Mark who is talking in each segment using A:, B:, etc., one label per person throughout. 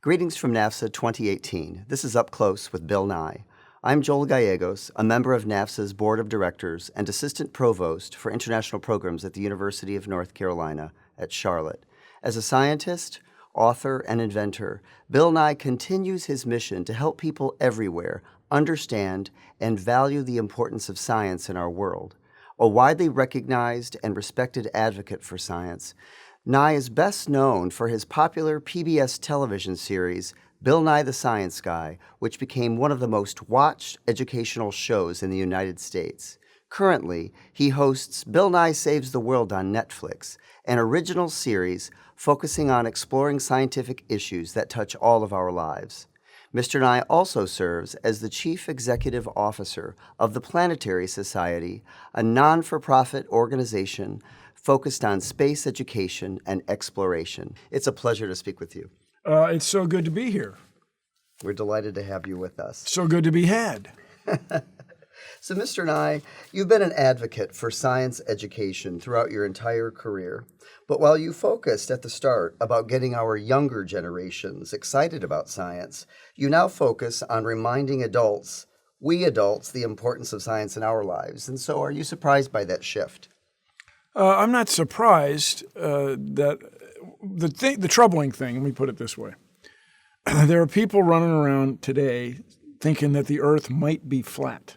A: Greetings from NAFSA 2018. This is Up Close with Bill Nye. I'm Joel Gallegos, a member of NAFSA's Board of Directors and Assistant Provost for International Programs at the University of North Carolina at Charlotte. As a scientist, author, and inventor, Bill Nye continues his mission to help people everywhere understand and value the importance of science in our world. A widely recognized and respected advocate for science, Nye is best known for his popular PBS television series, Bill Nye the Science Guy, which became one of the most watched educational shows in the United States. Currently, he hosts Bill Nye Saves the World on Netflix, an original series focusing on exploring scientific issues that touch all of our lives. Mr. Nye also serves as the Chief Executive Officer of the Planetary Society, a non-for-profit organization focused on space education and exploration. It's a pleasure to speak with you.
B: It's so good to be here.
A: We're delighted to have you with us.
B: So good to be had.
A: So, Mr. Nye, you've been an advocate for science education throughout your entire career. But while you focused at the start about getting our younger generations excited about science, you now focus on reminding we adults, the importance of science in our lives. And so are you surprised by that shift?
B: I'm not surprised that the troubling thing, let me put it this way. There are people running around today thinking that the earth might be flat.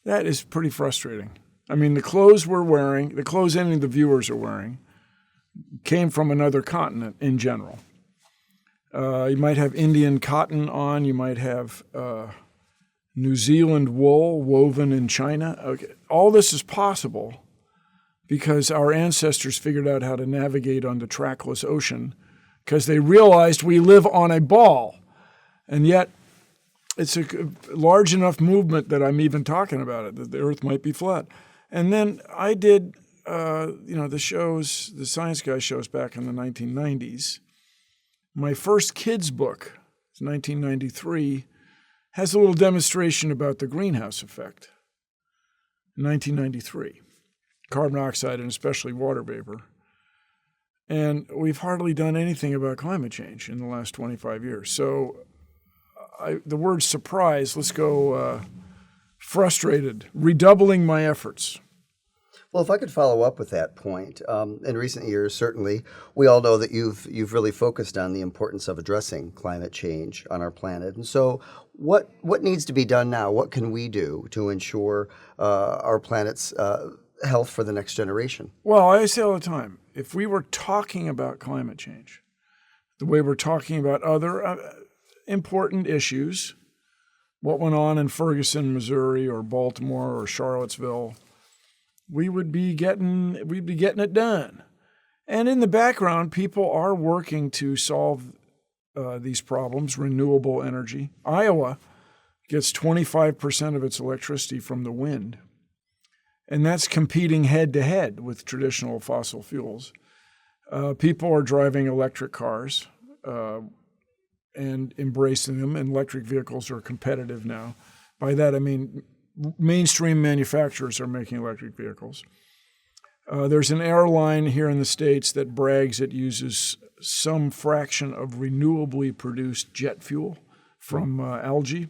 B: That is pretty frustrating. I mean, the clothes we're wearing, the clothes any of the viewers are wearing, came from another continent in general. You might have Indian cotton on, you might have New Zealand wool woven in China. Okay. All this is possible because our ancestors figured out how to navigate on the trackless ocean because they realized we live on a ball. And yet, it's a large enough movement that I'm even talking about it, that the earth might be flat. And then I did, the Science Guy shows back in the 1990s. My first kid's book, 1993, has a little demonstration about the greenhouse effect. 1993, carbon dioxide and especially water vapor. And we've hardly done anything about climate change in the last 25 years. So the word surprise, let's go frustrated, redoubling my efforts.
A: Well, if I could follow up with that point, in recent years, certainly, we all know that you've really focused on the importance of addressing climate change on our planet. And so what needs to be done now? What can we do to ensure our planet's health for the next generation?
B: Well, I say all the time, if we were talking about climate change the way we're talking about other important issues, what went on in Ferguson, Missouri, or Baltimore, or Charlottesville, we'd be getting it done. And in the background, people are working to solve these problems, renewable energy. Iowa gets 25% of its electricity from the wind, and that's competing head-to-head with traditional fossil fuels. People are driving electric cars and embracing them, and electric vehicles are competitive now. By that, I mean mainstream manufacturers are making electric vehicles. There's an airline here in the States that brags it uses some fraction of renewably produced jet fuel from algae.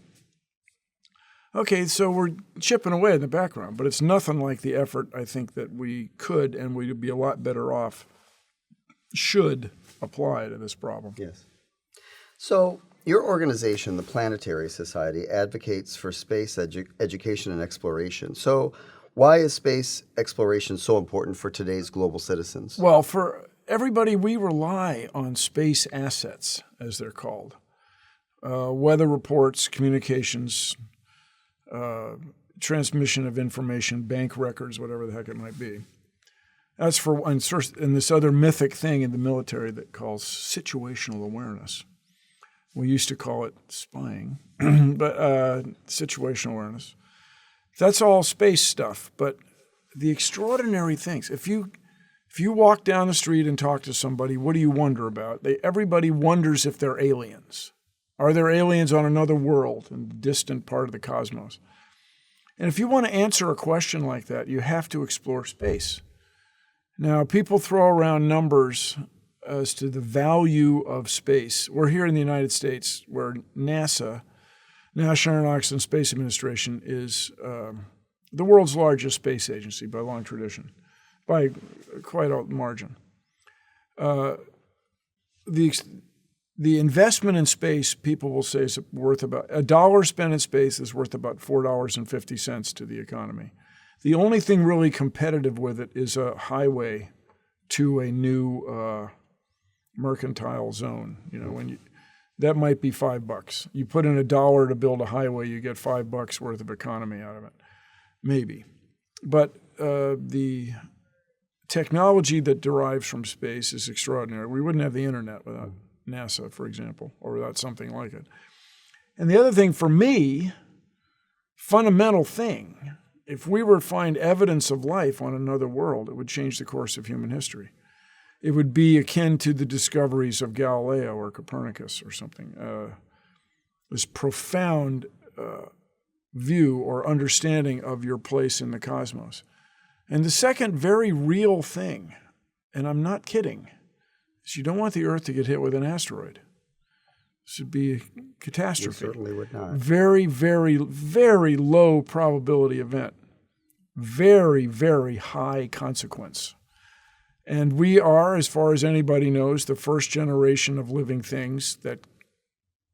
B: Okay, so we're chipping away in the background, but it's nothing like the effort I think that we could and we'd be a lot better off should apply to this problem.
A: Yes. So your organization, the Planetary Society, advocates for space education and exploration. So why is space exploration so important for today's global citizens?
B: Well, for everybody, we rely on space assets, as they're called. Weather reports, communications, transmission of information, bank records, whatever the heck it might be. That's and this other mythic thing in the military that calls situational awareness. We used to call it spying, but situational awareness. That's all space stuff. But the extraordinary things, if you walk down the street and talk to somebody, what do you wonder about? Everybody wonders if they're aliens. Are there aliens on another world in the distant part of the cosmos? And if you want to answer a question like that, you have to explore space. Now, people throw around numbers as to the value of space. We're here in the United States, where NASA, National Aeronautics and Space Administration, is the world's largest space agency by long tradition, by quite a margin. The investment in space, people will say, is worth about $1 spent in space is worth about $4.50 to the economy. The only thing really competitive with it is a highway to a new mercantile zone. That might be $5. You put in $1 to build a highway, you get $5 worth of economy out of it, maybe. But the technology that derives from space is extraordinary. We wouldn't have the internet without NASA, for example, or without something like it. And the other thing for me, fundamental thing, if we were to find evidence of life on another world, it would change the course of human history. It would be akin to the discoveries of Galileo or Copernicus or something. This profound view or understanding of your place in the cosmos. And the second very real thing, and I'm not kidding, is you don't want the Earth to get hit with an asteroid. This would be a catastrophe.
A: You certainly would not.
B: Very, very, very low probability event. Very, very high consequence. And we are, as far as anybody knows, the first generation of living things that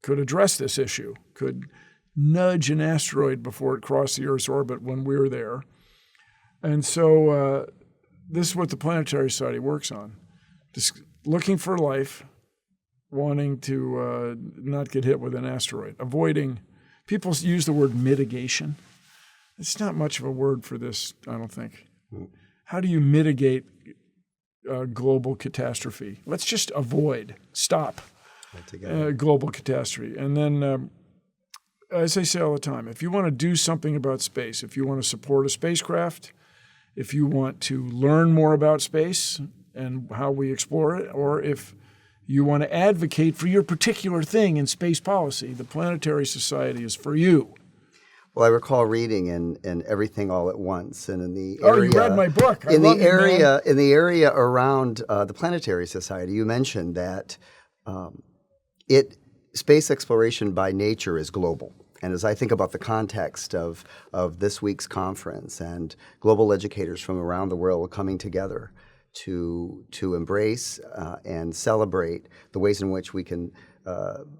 B: could address this issue, could nudge an asteroid before it crossed the Earth's orbit when we're there. And so this is what the Planetary Society works on. Just looking for life, wanting to not get hit with an asteroid, avoiding, people use the word mitigation. It's not much of a word for this, I don't think. How do you mitigate global catastrophe? Let's just stop global catastrophe. And then, as I say all the time, if you want to do something about space, if you want to support a spacecraft, if you want to learn more about space and how we explore it, or if you want to advocate for your particular thing in space policy, the Planetary Society is for you.
A: Well, I recall reading in Everything All at Once, and in the area.
B: Oh, you read my book.
A: In the area around the Planetary Society, you mentioned that space exploration by nature is global. And as I think about the context of this week's conference and global educators from around the world coming together to embrace and celebrate the ways in which we can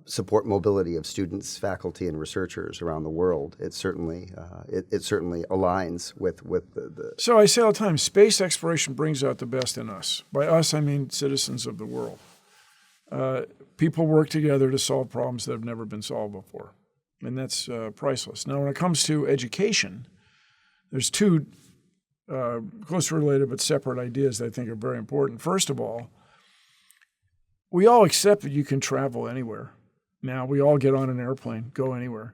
A: support mobility of students, faculty, and researchers around the world, it certainly aligns with the.
B: So I say all the time, space exploration brings out the best in us. By us, I mean citizens of the world. People work together to solve problems that have never been solved before, and that's priceless. Now, when it comes to education, there's two closely related but separate ideas that I think are very important. First of all, we all accept that you can travel anywhere. Now, we all get on an airplane, go anywhere.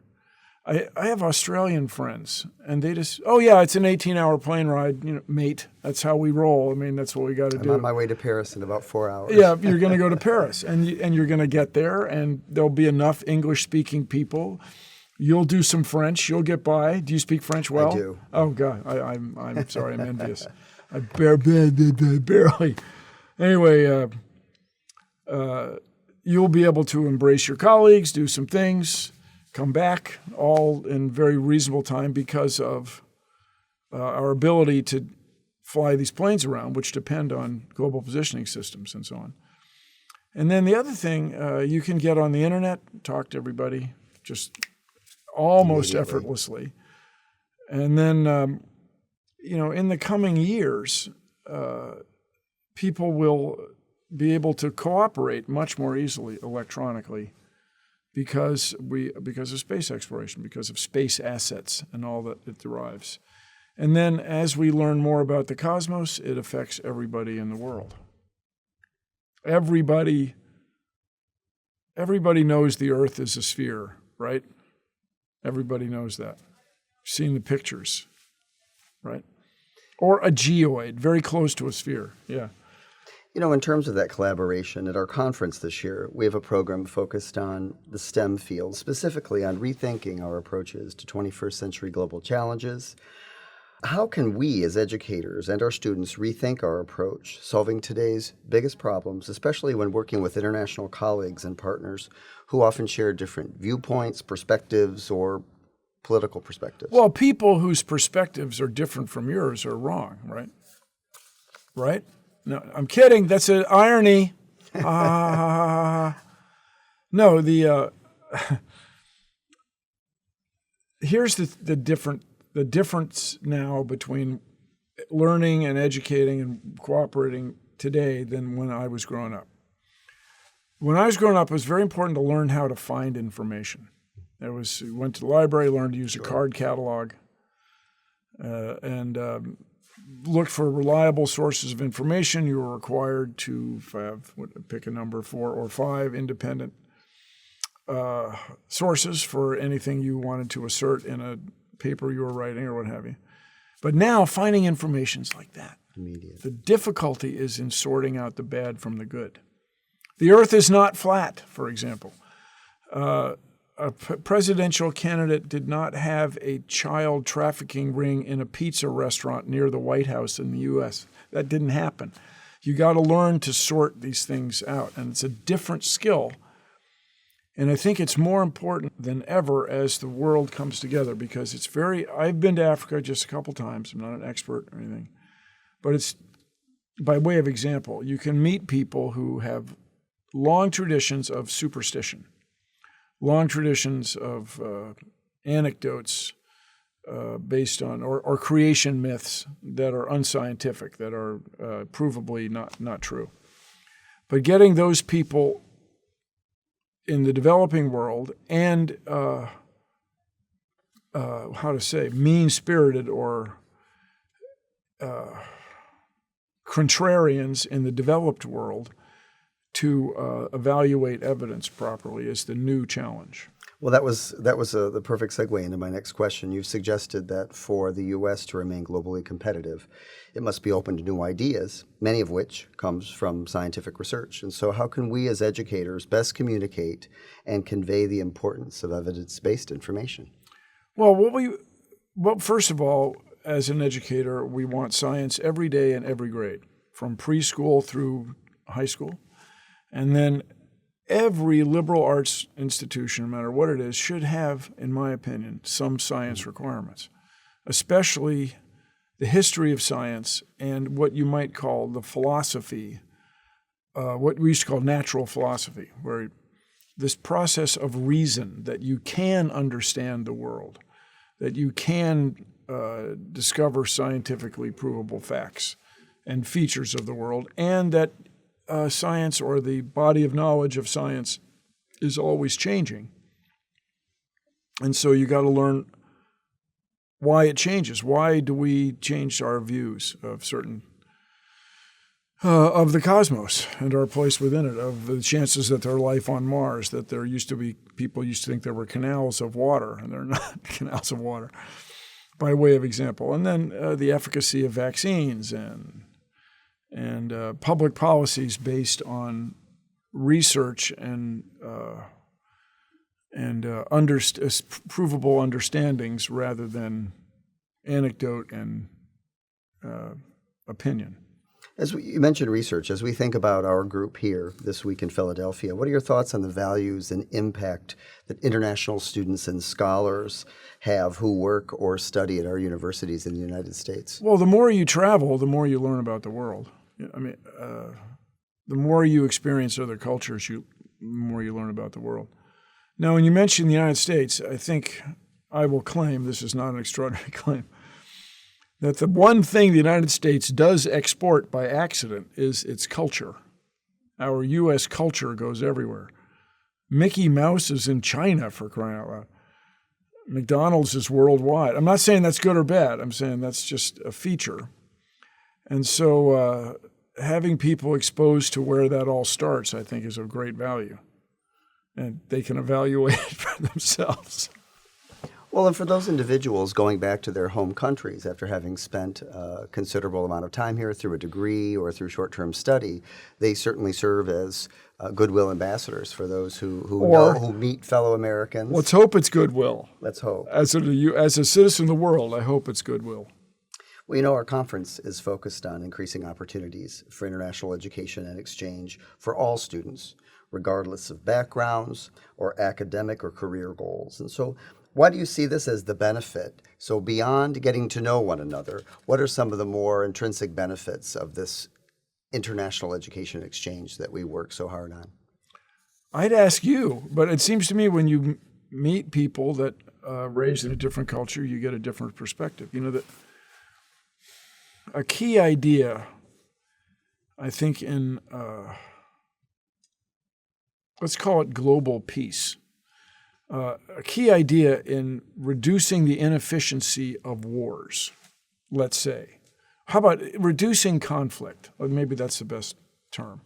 B: I have Australian friends, and they just, oh yeah, it's an 18-hour plane ride, mate. That's how we roll. I mean, that's what we got to do.
A: I'm on my way to Paris in about 4 hours.
B: Yeah, you're going to go to Paris, and you're going to get there, and there'll be enough English-speaking people. You'll do some French. You'll get by. Do you speak French well?
A: I do.
B: Oh God, I'm sorry. I'm envious. I barely. Anyway. You'll be able to embrace your colleagues, do some things, come back, all in very reasonable time because of our ability to fly these planes around, which depend on global positioning systems and so on. And then the other thing, you can get on the internet, talk to everybody, just almost effortlessly. And then, in the coming years, people will be able to cooperate much more easily electronically because of space exploration, because of space assets and all that it derives. And then as we learn more about the cosmos, it affects everybody in the world. Everybody knows the Earth is a sphere, right? Everybody knows that. Seen the pictures, right? Or a geoid, very close to a sphere, yeah.
A: In terms of that collaboration, at our conference this year, we have a program focused on the STEM field, specifically on rethinking our approaches to 21st century global challenges. How can we as educators and our students rethink our approach, solving today's biggest problems, especially when working with international colleagues and partners who often share different viewpoints, perspectives, or political perspectives?
B: Well, people whose perspectives are different from yours are wrong, right? Right? No, I'm kidding. That's an irony. No, here's the difference now between learning and educating and cooperating today than when I was growing up. When I was growing up, it was very important to learn how to find information. You went to the library, learned to use a card catalog, and looked for reliable sources of information. You were required to have, pick a number, 4 or 5 independent sources for anything you wanted to assert in a paper you were writing or what have you. But now finding information is like that.
A: Immediate.
B: The difficulty is in sorting out the bad from the good. The earth is not flat, for example. A presidential candidate did not have a child trafficking ring in a pizza restaurant near the White House in the U.S. That didn't happen. You got to learn to sort these things out, and it's a different skill. And I think it's more important than ever as the world comes together because I've been to Africa just a couple times. I'm not an expert or anything. But it's, by way of example, you can meet people who have long traditions of superstition, long traditions of anecdotes based on, or creation myths that are unscientific, that are provably not true. But getting those people in the developing world and, mean-spirited or contrarians in the developed world to evaluate evidence properly is the new challenge.
A: Well, that was the perfect segue into my next question. You've suggested that for the U.S. to remain globally competitive, it must be open to new ideas, many of which comes from scientific research. And so how can we as educators best communicate and convey the importance of evidence-based information?
B: Well, first of all, as an educator, we want science every day in every grade, from preschool through high school. And then every liberal arts institution, no matter what it is, should have, in my opinion, some science requirements, especially the history of science and what you might call the philosophy, what we used to call natural philosophy, where this process of reason, that you can understand the world, that you can discover scientifically provable facts and features of the world, and that science, or the body of knowledge of science, is always changing. And so you got to learn why it changes. Why do we change our views of certain of the cosmos and our place within it, of the chances that there are life on Mars, that people used to think there were canals of water, and they're not canals of water, by way of example. And then the efficacy of vaccines and public policies based on research and provable understandings rather than anecdote and opinion.
A: You mentioned research. As we think about our group here this week in Philadelphia, what are your thoughts on the values and impact that international students and scholars have who work or study at our universities in the United States?
B: Well, the more you travel, the more you learn about the world. I mean, the more you experience other cultures, the more you learn about the world. Now, when you mention the United States, I think I will claim, this is not an extraordinary claim, that the one thing the United States does export by accident is its culture. Our U.S. culture goes everywhere. Mickey Mouse is in China, for crying out loud. McDonald's is worldwide. I'm not saying that's good or bad. I'm saying that's just a feature. And so having people exposed to where that all starts, I think, is of great value. And they can evaluate it for themselves.
A: Well, and for those individuals going back to their home countries after having spent a considerable amount of time here through a degree or through short-term study, they certainly serve as goodwill ambassadors for those who meet fellow Americans.
B: Let's hope it's goodwill.
A: Let's hope.
B: As a citizen of the world, I hope it's goodwill.
A: Well, you know, our conference is focused on increasing opportunities for international education and exchange for all students, regardless of backgrounds or academic or career goals. And so, why do you see this as the benefit? So, beyond getting to know one another, what are some of the more intrinsic benefits of this international education exchange that we work so hard on?
B: I'd ask you, but it seems to me when you meet people that raised in a different culture, you get a different perspective. You know, that a key idea, I think, in let's call it global peace, a key idea in reducing the inefficiency of wars, let's say. How about reducing conflict? Or maybe that's the best term,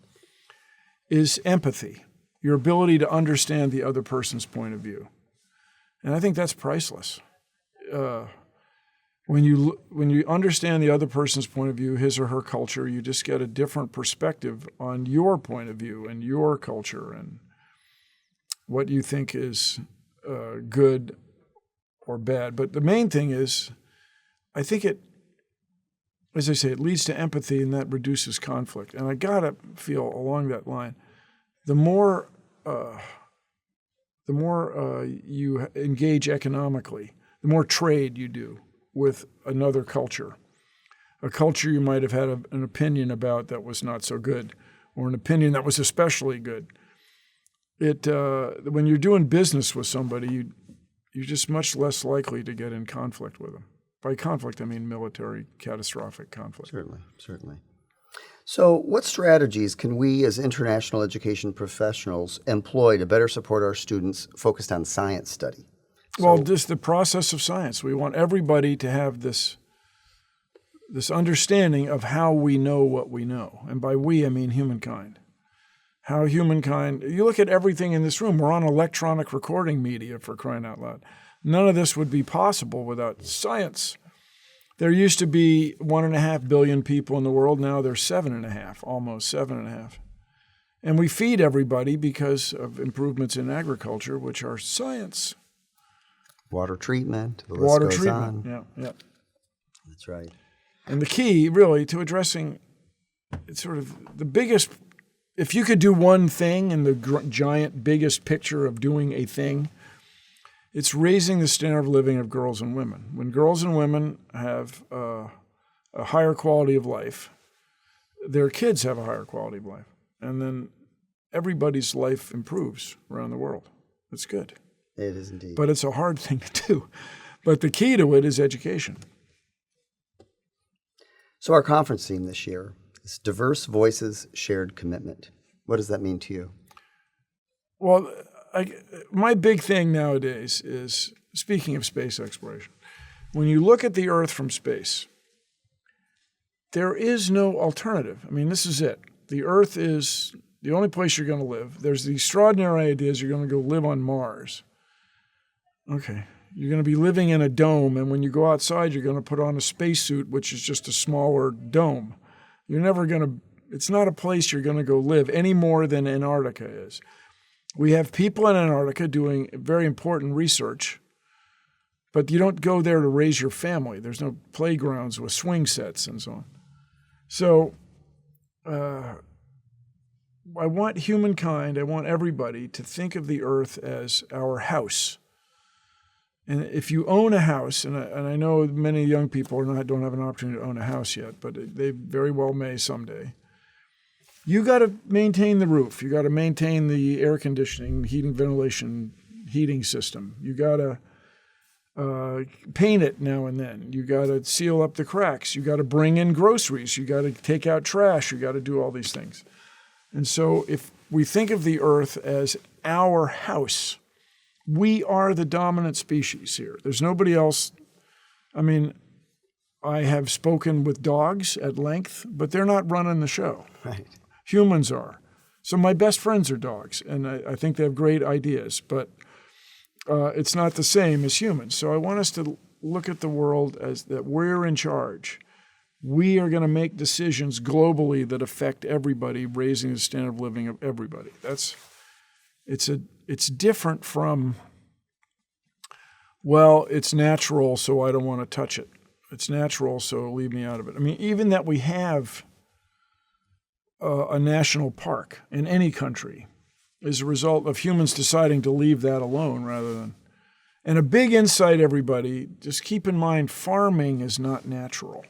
B: is empathy, your ability to understand the other person's point of view. And I think that's priceless. When you understand the other person's point of view, his or her culture, you just get a different perspective on your point of view and your culture and what you think is good or bad. But the main thing is, I think it, as I say, it leads to empathy and that reduces conflict. And I gotta feel along that line, the more you engage economically, the more trade you do with another culture, a culture you might have had an opinion about that was not so good, or an opinion that was especially good. When you're doing business with somebody, you're just much less likely to get in conflict with them. By conflict, I mean military, catastrophic conflict.
A: Certainly, certainly. So, what strategies can we as international education professionals employ to better support our students focused on science study?
B: Well, just the process of science. We want everybody to have this understanding of how we know what we know. And by we, I mean humankind. How humankind, you look at everything in this room, we're on electronic recording media, for crying out loud. None of this would be possible without science. There used to be 1.5 billion people in the world. Now there's 7.5, almost 7.5. And we feed everybody because of improvements in agriculture, which are science.
A: Water treatment, the list goes on.
B: Yeah.
A: That's right.
B: And the key, really, to addressing it's sort of the biggest, if you could do one thing in the giant, biggest picture of doing a thing, it's raising the standard of living of girls and women. When girls and women have a higher quality of life, their kids have a higher quality of life. And then everybody's life improves around the world. It's good.
A: It is indeed.
B: But it's a hard thing to do. But the key to it is education.
A: So our conference theme this year is Diverse Voices, Shared Commitment. What does that mean to you?
B: Well, my big thing nowadays is, speaking of space exploration, when you look at the Earth from space, there is no alternative. I mean, this is it. The Earth is the only place you're going to live. There's the extraordinary ideas you're going to go live on Mars. Okay. You're going to be living in a dome, and when you go outside, you're going to put on a spacesuit, which is just a smaller dome. You're never going to, it's not a place you're going to go live any more than Antarctica is. We have people in Antarctica doing very important research, but you don't go there to raise your family. There's no playgrounds with swing sets and so on. So I want humankind, I want everybody to think of the Earth as our house. And if you own a house, and I know many young people don't have an opportunity to own a house yet, but they very well may someday, you got to maintain the roof. You got to maintain the air conditioning, heating, ventilation, heating system. You got to paint it now and then. You got to seal up the cracks. You got to bring in groceries. You got to take out trash. You got to do all these things. And so if we think of the Earth as our house, we are the dominant species here. There's nobody else. I mean, I have spoken with dogs at length, but they're not running the show.
A: Right.
B: Humans are. So my best friends are dogs, and I think they have great ideas, but it's not the same as humans. So I want us to look at the world as that we're in charge. We are going to make decisions globally that affect everybody, raising the standard of living of everybody. It's different from, well, it's natural, so I don't want to touch it. It's natural, so leave me out of it. I mean, even that we have a national park in any country is a result of humans deciding to leave that alone rather than. And a big insight, everybody, just keep in mind, farming is not natural.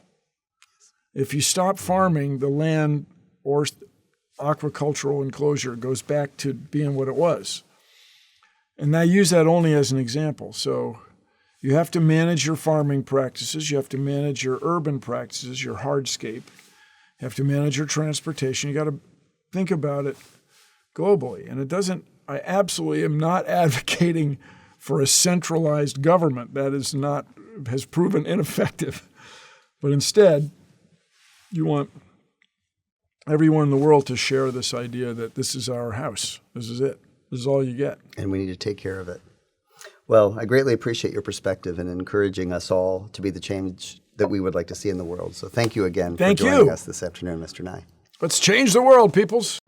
B: If you stop farming, the land or aquacultural enclosure goes back to being what it was. And I use that only as an example. So you have to manage your farming practices. You have to manage your urban practices, your hardscape. You have to manage your transportation. You got to think about it globally. And I absolutely am not advocating for a centralized government that has proven ineffective. But instead, you want everyone in the world to share this idea that this is our house. This is it. This is all you get.
A: And we need to take care of it. Well, I greatly appreciate your perspective and encouraging us all to be the change that we would like to see in the world. So thank you again for joining us this afternoon, Mr. Nye.
B: Let's change the world, peoples.